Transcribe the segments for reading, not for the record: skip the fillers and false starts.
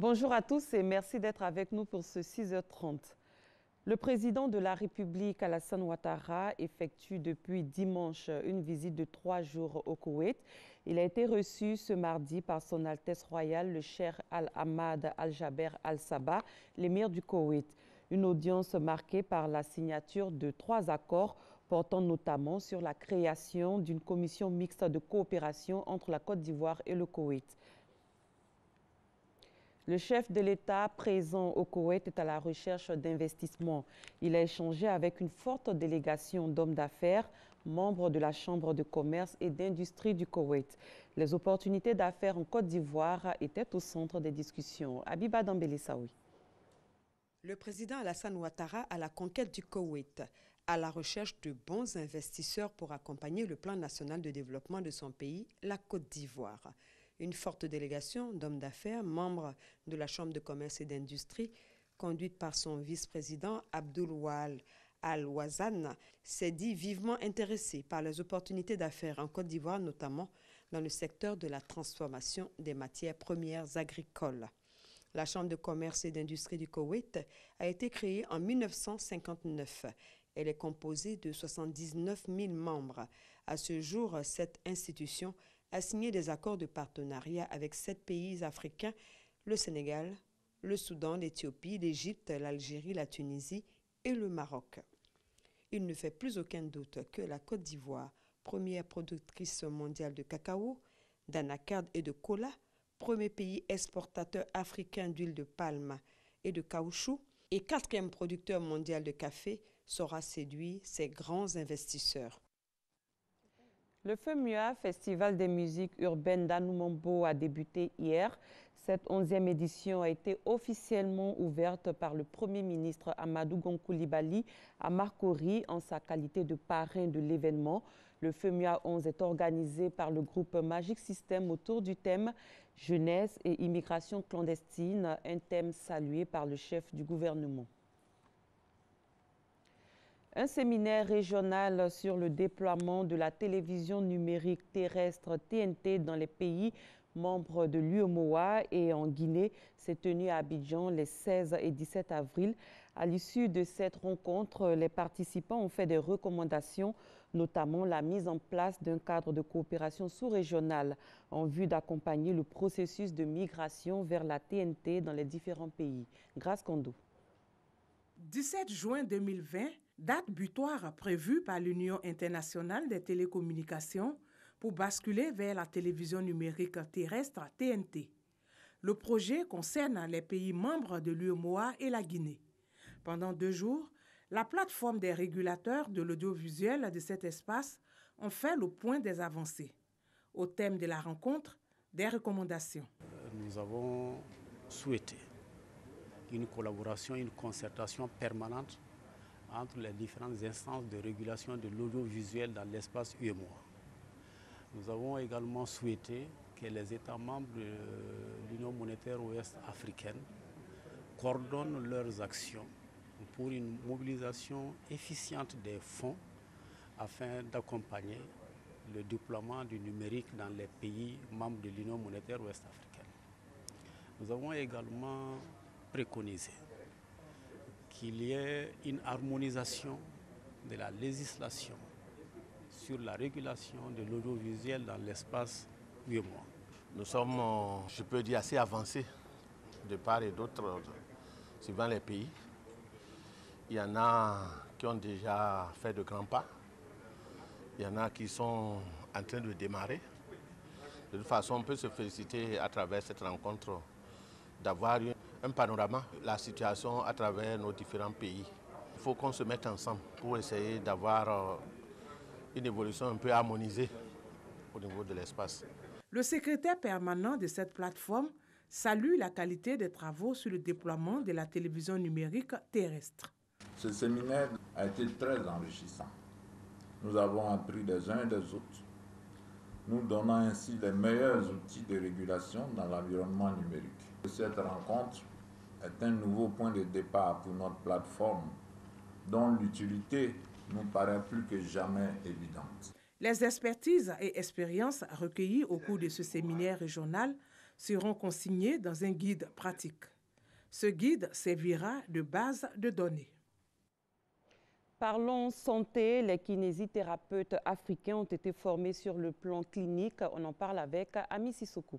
Bonjour à tous et merci d'être avec nous pour ce 6h30. Le président de la République, Alassane Ouattara, effectue depuis dimanche une visite de 3 jours au Koweït. Il a été reçu ce mardi par son Altesse royale, le Cheikh Al-Hamad Al-Jaber Al-Sabah, l'émir du Koweït. Une audience marquée par la signature de 3 accords portant notamment sur la création d'une commission mixte de coopération entre la Côte d'Ivoire et le Koweït. Le chef de l'État présent au Koweït est à la recherche d'investissements. Il a échangé avec une forte délégation d'hommes d'affaires, membres de la Chambre de commerce et d'industrie du Koweït. Les opportunités d'affaires en Côte d'Ivoire étaient au centre des discussions. Abiba Dambélé-Saoui. Le président Alassane Ouattara à la conquête du Koweït, à la recherche de bons investisseurs pour accompagner le plan national de développement de son pays, la Côte d'Ivoire. Une forte délégation d'hommes d'affaires, membres de la Chambre de commerce et d'industrie, conduite par son vice-président Abdoul Wahal Al-Wazan, s'est dit vivement intéressé par les opportunités d'affaires en Côte d'Ivoire, notamment dans le secteur de la transformation des matières premières agricoles. La Chambre de commerce et d'industrie du Koweït a été créée en 1959. Elle est composée de 79 000 membres. À ce jour, cette institution a signé des accords de partenariat avec 7 pays africains, le Sénégal, le Soudan, l'Éthiopie, l'Égypte, l'Algérie, la Tunisie et le Maroc. Il ne fait plus aucun doute que la Côte d'Ivoire, première productrice mondiale de cacao, d'anacarde et de cola, premier pays exportateur africain d'huile de palme et de caoutchouc et 4e producteur mondial de café, saura séduire ses grands investisseurs. Le FEMUA, Festival des musiques urbaines d'Anoumambo, a débuté hier. Cette 11e édition a été officiellement ouverte par le Premier ministre Amadou Gon Coulibaly à Marcory en sa qualité de parrain de l'événement. Le FEMUA 11 est organisé par le groupe Magic System autour du thème « Jeunesse et immigration clandestine », un thème salué par le chef du gouvernement. Un séminaire régional sur le déploiement de la télévision numérique terrestre TNT dans les pays membres de l'UEMOA et en Guinée s'est tenu à Abidjan les 16 et 17 avril. À l'issue de cette rencontre, les participants ont fait des recommandations, notamment la mise en place d'un cadre de coopération sous-régionale en vue d'accompagner le processus de migration vers la TNT dans les différents pays. Grâce Kondo. 17 juin 2020, date butoir prévue par l'Union internationale des télécommunications pour basculer vers la télévision numérique terrestre TNT. Le projet concerne les pays membres de l'UEMOA et la Guinée. Pendant 2 jours, la plateforme des régulateurs de l'audiovisuel de cet espace ont fait le point des avancées. Au thème de la rencontre, des recommandations. Nous avons souhaité une collaboration, une concertation permanente entre les différentes instances de régulation de l'audiovisuel dans l'espace UEMOA. Nous avons également souhaité que les États membres de l'Union monétaire ouest africaine coordonnent leurs actions pour une mobilisation efficiente des fonds afin d'accompagner le déploiement du numérique dans les pays membres de l'Union monétaire ouest africaine. Nous avons également préconisé qu'il y ait une harmonisation de la législation sur la régulation de l'audiovisuel dans l'espace UEMOA. Nous sommes, je peux dire, assez avancés de part et d'autre, suivant les pays. Il y en a qui ont déjà fait de grands pas. Il y en a qui sont en train de démarrer. De toute façon, on peut se féliciter à travers cette rencontre d'avoir un panorama de la situation à travers nos différents pays. Il faut qu'on se mette ensemble pour essayer d'avoir une évolution un peu harmonisée au niveau de l'espace. Le secrétaire permanent de cette plateforme salue la qualité des travaux sur le déploiement de la télévision numérique terrestre. Ce séminaire a été très enrichissant. Nous avons appris des uns et des autres, nous donnant ainsi les meilleurs outils de régulation dans l'environnement numérique. Cette rencontre est un nouveau point de départ pour notre plateforme, dont l'utilité nous paraît plus que jamais évidente. Les expertises et expériences recueillies au cours de ce séminaire régional seront consignés dans un guide pratique. Ce guide servira de base de données. Parlons santé, les kinésithérapeutes africains ont été formés sur le plan clinique. On en parle avec Ami Sissoko.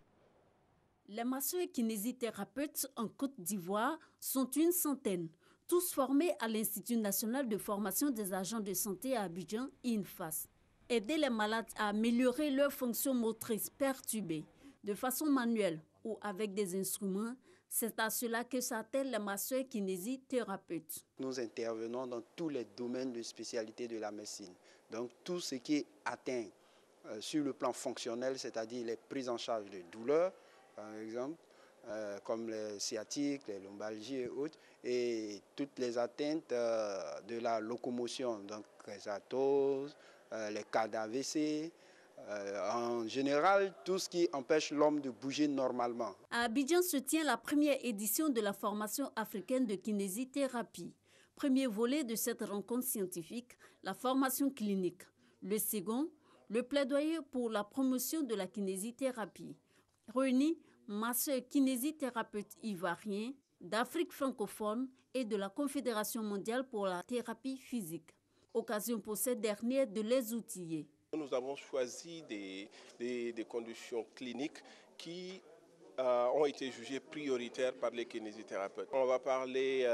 Les masseurs kinésithérapeutes en Côte d'Ivoire sont une centaine, tous formés à l'Institut national de formation des agents de santé à Abidjan, INFAS. Aider les malades à améliorer leurs fonctions motrices perturbées de façon manuelle ou avec des instruments, c'est à cela que s'attellent les masseurs kinésithérapeutes. Nous intervenons dans tous les domaines de spécialité de la médecine. Donc tout ce qui est atteint sur le plan fonctionnel, c'est-à-dire les prises en charge de douleurs, par exemple, comme les sciatiques, les lombalgies et autres, et toutes les atteintes de la locomotion, donc les arthroses, les cas d'AVC, en général, tout ce qui empêche l'homme de bouger normalement. À Abidjan se tient la première édition de la formation africaine de kinésithérapie. Premier volet de cette rencontre scientifique, la formation clinique. Le second, le plaidoyer pour la promotion de la kinésithérapie. Réunis masseurs kinésithérapeutes ivoiriens, d'Afrique francophone et de la Confédération mondiale pour la thérapie physique. Occasion pour ces derniers de les outiller. Nous avons choisi des conditions cliniques qui ont été jugées prioritaires par les kinésithérapeutes. On va parler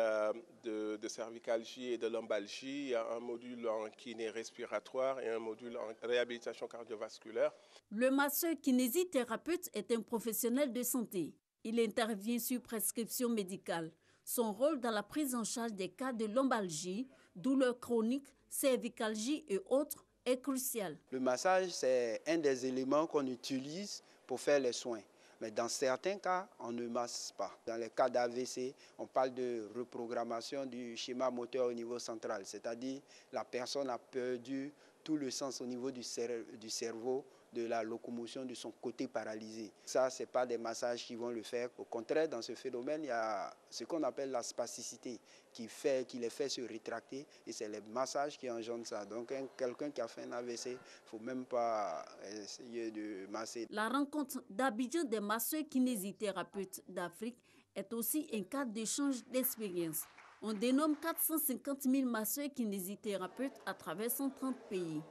de cervicalgie et de lombalgie. Il y a un module en kiné respiratoire et un module en réhabilitation cardiovasculaire. Le masseur kinésithérapeute est un professionnel de santé. Il intervient sur prescription médicale. Son rôle dans la prise en charge des cas de lombalgie, douleurs chroniques, cervicalgie et autres est crucial. Le massage, c'est un des éléments qu'on utilise pour faire les soins. Mais dans certains cas, on ne masse pas. Dans les cas d'AVC, on parle de reprogrammation du schéma moteur au niveau central. C'est-à-dire la personne a perdu tout le sens au niveau du cerveau, de la locomotion de son côté paralysé. Ça, ce n'est pas des massages qui vont le faire. Au contraire, dans ce phénomène, il y a ce qu'on appelle la spasticité qui les fait se rétracter et c'est les massages qui engendrent ça. Donc, quelqu'un qui a fait un AVC, il ne faut même pas essayer de masser. La rencontre d'Abidjan des masseurs kinésithérapeutes d'Afrique est aussi un cadre d'échange d'expérience. On dénomme 450 000 masseurs kinésithérapeutes à travers 130 pays.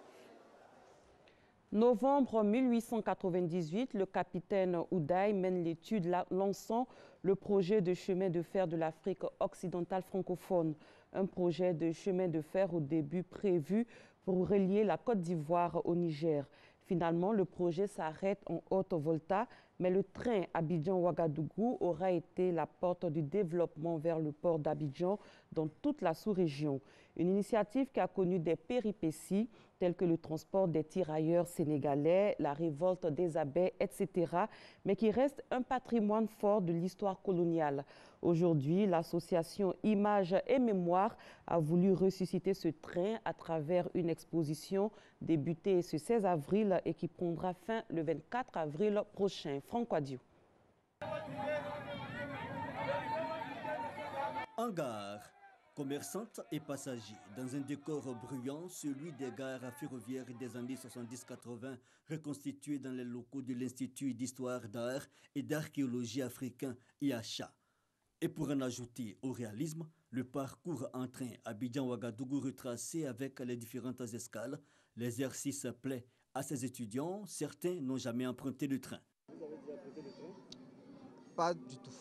Novembre 1898, le capitaine Oudaï mène l'étude lançant le projet de chemin de fer de l'Afrique occidentale francophone. Un projet de chemin de fer au début prévu pour relier la Côte d'Ivoire au Niger. Finalement, le projet s'arrête en Haute-Volta, mais le train Abidjan-Ouagadougou aura été la porte du développement vers le port d'Abidjan dans toute la sous-région. Une initiative qui a connu des péripéties telles que le transport des tirailleurs sénégalais, la révolte des abbés, etc., mais qui reste un patrimoine fort de l'histoire coloniale. Aujourd'hui, l'association Images et Mémoire a voulu ressusciter ce train à travers une exposition débutée ce 16 avril et qui prendra fin le 24 avril prochain. Franck Wadiou. En gare, commerçantes et passagers, dans un décor bruyant, celui des gares ferroviaires des années 70-80, reconstitué dans les locaux de l'Institut d'histoire d'art et d'archéologie africain IACHA. Et pour en ajouter au réalisme, le parcours en train Abidjan-Ouagadougou retracé avec les différentes escales, l'exercice plaît à ses étudiants. Certains n'ont jamais emprunté le train. Vous avez déjà emprunté le train? Pas du tout.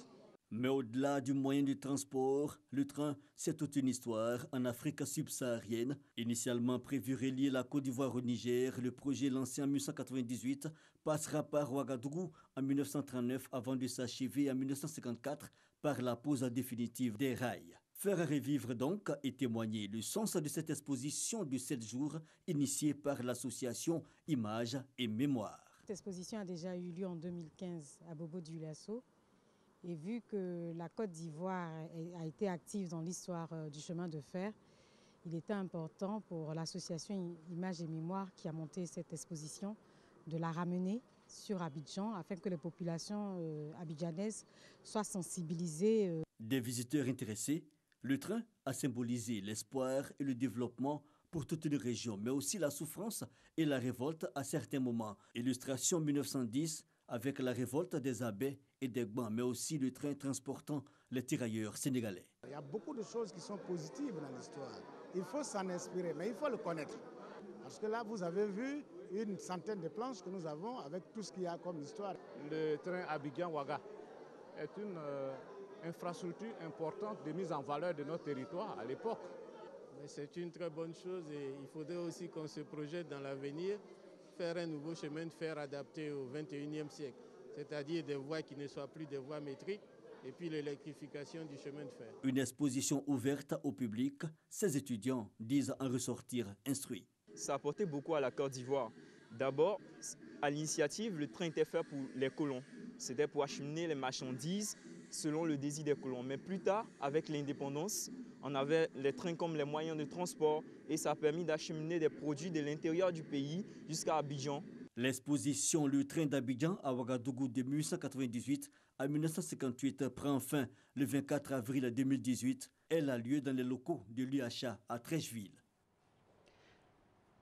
Mais au-delà du moyen de transport, le train, c'est toute une histoire en Afrique subsaharienne. Initialement prévu relier la Côte d'Ivoire au Niger, le projet lancé en 1998 passera par Ouagadougou en 1939 avant de s'achever en 1954 par la pose définitive des rails. Faire revivre donc et témoigner le sens de cette exposition de 7 jours initiée par l'association Images et Mémoire. Cette exposition a déjà eu lieu en 2015 à Bobo-Dioulasso. Et vu que la Côte d'Ivoire a été active dans l'histoire du chemin de fer, il était important pour l'association Images et Mémoire qui a monté cette exposition de la ramener sur Abidjan afin que les populations abidjanaises soient sensibilisées. Des visiteurs intéressés, le train a symbolisé l'espoir et le développement pour toute une région, mais aussi la souffrance et la révolte à certains moments. Illustration 1910, avec la révolte des Abés et des Gbans, mais aussi le train transportant les tirailleurs sénégalais. Il y a beaucoup de choses qui sont positives dans l'histoire. Il faut s'en inspirer, mais il faut le connaître. Parce que là, vous avez vu une centaine de planches que nous avons avec tout ce qu'il y a comme histoire. Le train Abidjan-Ouaga est une infrastructure importante de mise en valeur de notre territoire à l'époque. Mais c'est une très bonne chose et il faudrait aussi qu'on se projette dans l'avenir, faire un nouveau chemin de fer adapté au XXIe siècle, c'est-à-dire des voies qui ne soient plus des voies métriques et puis l'électrification du chemin de fer. Une exposition ouverte au public, ces étudiants disent en ressortir instruits. Ça a apporté beaucoup à la Côte d'Ivoire. D'abord, à l'initiative, le train était fait pour les colons. C'était pour acheminer les marchandises selon le désir des colons. Mais plus tard, avec l'indépendance, on avait les trains comme les moyens de transport et ça a permis d'acheminer des produits de l'intérieur du pays jusqu'à Abidjan. L'exposition Le train d'Abidjan à Ouagadougou de 1898 à 1958 prend fin le 24 avril 2018. Elle a lieu dans les locaux de l'UHA à Trècheville.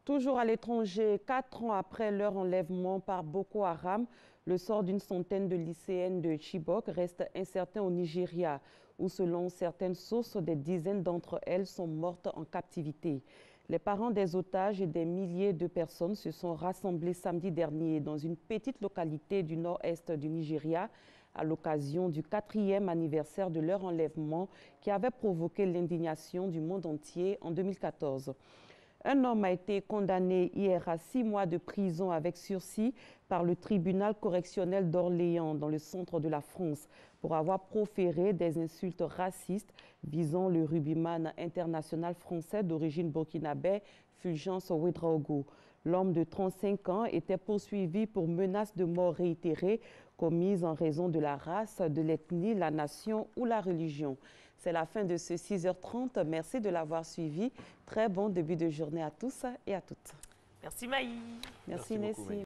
Toujours à l'étranger, 4 ans après leur enlèvement par Boko Haram, le sort d'une centaine de lycéennes de Chibok reste incertain au Nigeria, où selon certaines sources, des dizaines d'entre elles sont mortes en captivité. Les parents des otages et des milliers de personnes se sont rassemblés samedi dernier dans une petite localité du nord-est du Nigeria à l'occasion du 4e anniversaire de leur enlèvement qui avait provoqué l'indignation du monde entier en 2014. Un homme a été condamné hier à 6 mois de prison avec sursis par le tribunal correctionnel d'Orléans dans le centre de la France pour avoir proféré des insultes racistes visant le rugbyman international français d'origine burkinabé Fulgence Ouedraogo. L'homme de 35 ans était poursuivi pour menaces de mort réitérées commises en raison de la race, de l'ethnie, la nation ou la religion. C'est la fin de ce 6h30. Merci de l'avoir suivi. Très bon début de journée à tous et à toutes. Merci Maï. Merci Nessie.